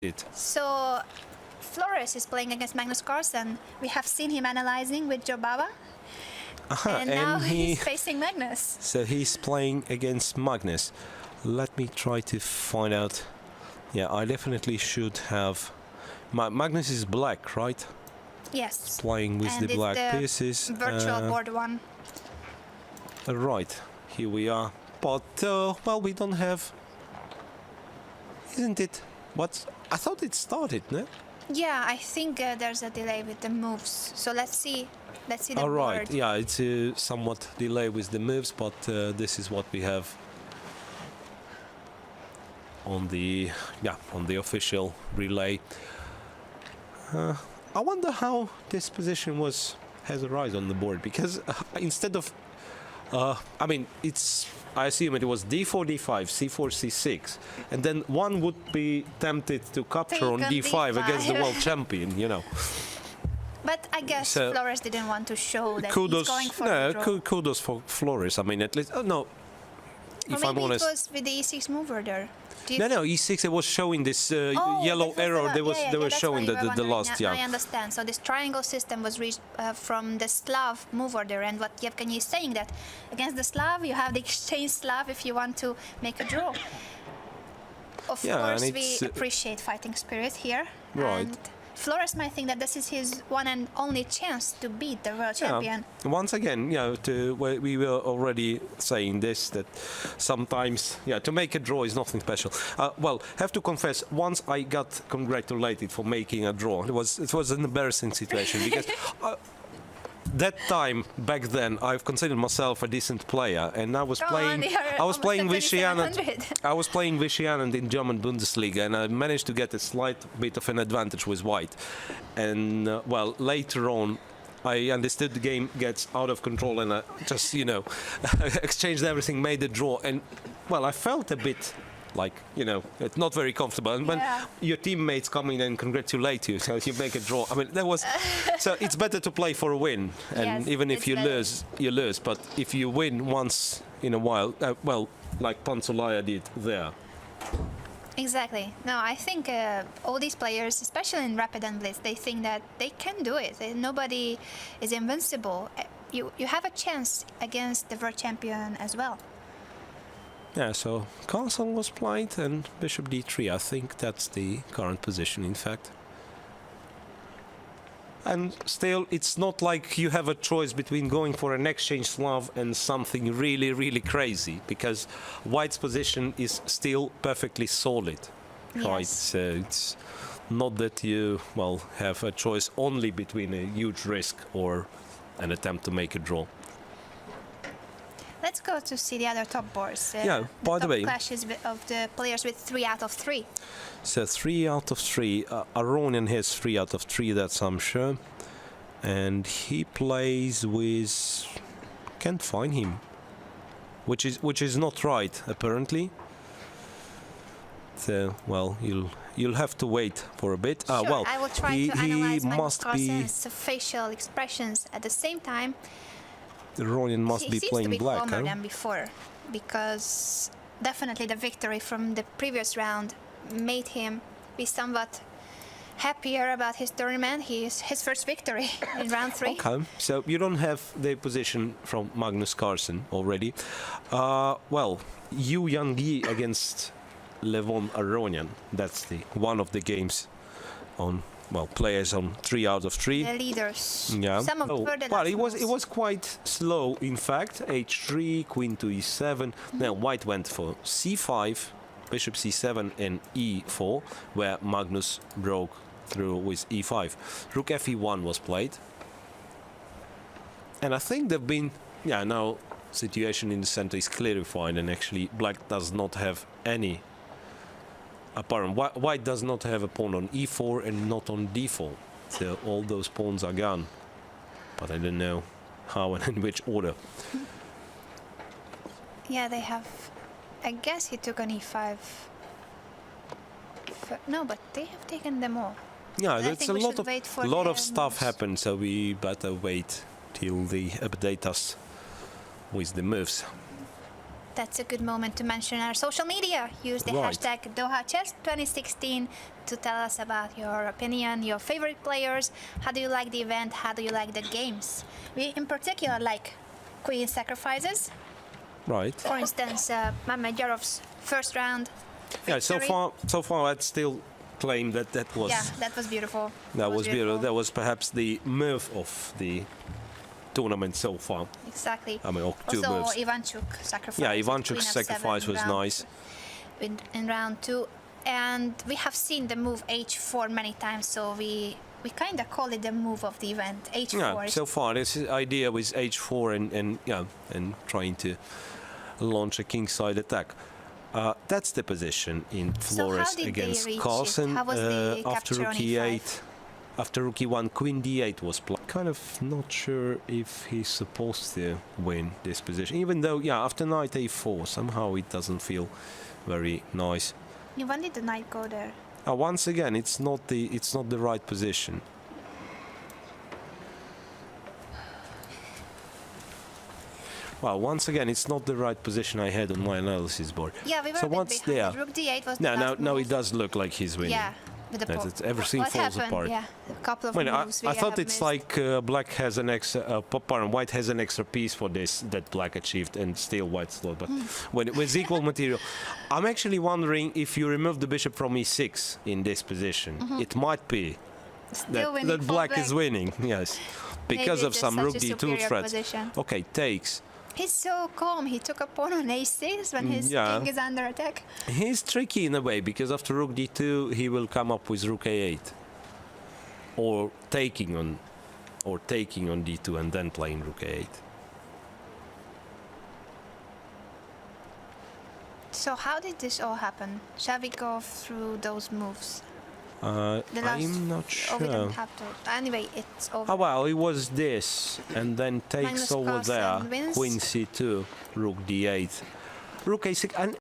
it. So Flores is playing against Magnus Carlsen. We have seen him analyzing with Joe Baba. And now he's facing Magnus. So he's playing against Magnus. Let me try to find out. Yeah, I definitely should have... Magnus is black, right? Yes. He's playing with the black pieces. Virtual board one. Right, here we are. But, well, we don't have... Isn't it? What? I thought it started, no? Yeah, I think there's a delay with the moves. So let's see the board. Right, yeah, it's a somewhat delay with the moves, but this is what we have on the official relay. I wonder how this position has arisen on the board, because instead of I mean, I assume it was d4, d5, c4, c6, and then one would be tempted to capture on d5 against the world champion, you know. But I guess Flores didn't want to show that kudos, he's going for a draw. Kudos for Flores. I mean, at least, no. If I'm honest, it was with the e6 mover there. No, e6. It was showing this yellow arrow. They were showing the last. Yeah, I understand. So this triangle system was reached from the Slav move order, and what Yevgeny is saying that against the Slav you have the exchange Slav if you want to make a draw. Of course, we appreciate fighting spirit here. Right. And Flores might think that this is his one and only chance to beat the world champion. Once again, you know, we were already saying this, that sometimes, to make a draw is nothing special. Well, have to confess, once I got congratulated for making a draw. It was an embarrassing situation because that time back then I've considered myself a decent player, and I was playing Vichy Anand in German Bundesliga, and I managed to get a slight bit of an advantage with white. And well, later on I understood the game gets out of control, and I just, you know, exchanged everything, made a draw, and well, I felt a bit like, you know, it's not very comfortable. And when your teammates come in and congratulate you, so you make a draw. I mean, there was... So it's better to play for a win. And even if you lose, you lose. But if you win once in a while, well, like Panzolaya did there. Exactly. No, I think all these players, especially in Rapid and Blitz, they think that they can do it. Nobody is invincible. You have a chance against the world champion as well. Yeah, so Carlsen was played and bishop d3. I think that's the current position, in fact. And still, it's not like you have a choice between going for an exchange Slav and something really, really crazy, because White's position is still perfectly solid. Yes. Right? So it's not that you, well, have a choice only between a huge risk or an attempt to make a draw. Let's go to see the other top boards. By the way, clashes of the players with 3 out of 3. So 3 out of 3. Aronian has 3 out of 3. That's I'm sure, and he plays with. Can't find him, which is not right apparently. So well, you'll have to wait for a bit. Sure, well, I will try to analyze Magnus Carlsen's facial expressions at the same time. Aronian must be playing black, calmer than before, because definitely the victory from the previous round made him be somewhat happier about his tournament. His first victory in round 3. Okay, so you don't have the position from Magnus Carlsen already. Well, Yu Yang against Levon Aronian. That's one of the games on. Well, players on 3 out of 3. The leaders. Yeah. Some of well, it was quite slow, in fact. H3, Queen to E7. Now White went for C5, Bishop C7, and E4, where Magnus broke through with E5. Rook FE1 was played, and I think there've been now situation in the center is clarified, and actually Black does not have any. White does not have a pawn on e4 and not on d4, so all those pawns are gone. But I don't know how and in which order. Yeah, they have. I guess he took on e5. No, but they have taken them all. Yeah, that's a lot of stuff happened, so we better wait till they update us with the moves. That's a good moment to mention our social media. Use the Right. hashtag DohaChess2016 to tell us about your opinion, your favorite players. How do you like the event? How do you like the games? We, in particular, like queen sacrifices. Right. For instance, Mamedyarov's first round. Yeah. So victory. far, I'd still claim that was Yeah, that was beautiful. that was beautiful. That was perhaps the move of the tournament so far. Exactly. I mean, two also, moves. Ivanchuk sacrifice. Yeah, queen Ivanchuk's f7 sacrifice was round- nice. in round 2, and we have seen the move h4 many times, so we kind of call it the move of the event. h4. Yeah, so far this idea with h4 and trying to launch a kingside attack. That's the position in Flores how did they against reach it? Carlsen. How was the After capture on rook E5? e8, after rook e1, queen d8 was played. Kind of not sure if he's supposed to win this position, even though after knight a4 somehow it doesn't feel very nice. When did the knight go there? Once again, it's not the right position. Well, once again, it's not the right position I had on my analysis board. Yeah, we were So a bit what's behind. there? Rook d8 was the Now last it move. does look like he's winning. Yeah, with the That's pawn. it. Everything What falls happened? apart. Yeah, a couple of I mean, moves we I thought have it's missed. like black has an extra, pardon, white has an extra piece for this that black achieved, and still white's lost. But when it was equal material, I'm actually wondering if you remove the bishop from e6 in this position, it might be Still winning that for black is winning. Yes, because Maybe of it's some such rook a d2 superior threats. position. Okay, takes. He's so calm. He took a pawn on a6 when his yeah. king is under attack. He's tricky in a way because after rook d2 he will come up with rook a8 or taking on d2 and then playing rook a8. So how did this all happen? Shall we go through those moves? The last- I'm not Oh, we sure. don't have to. Anyway, it's over. Oh well, it was this and then takes Magnus over Carlsen there, wins. queen c2, rook d8, rook a6, and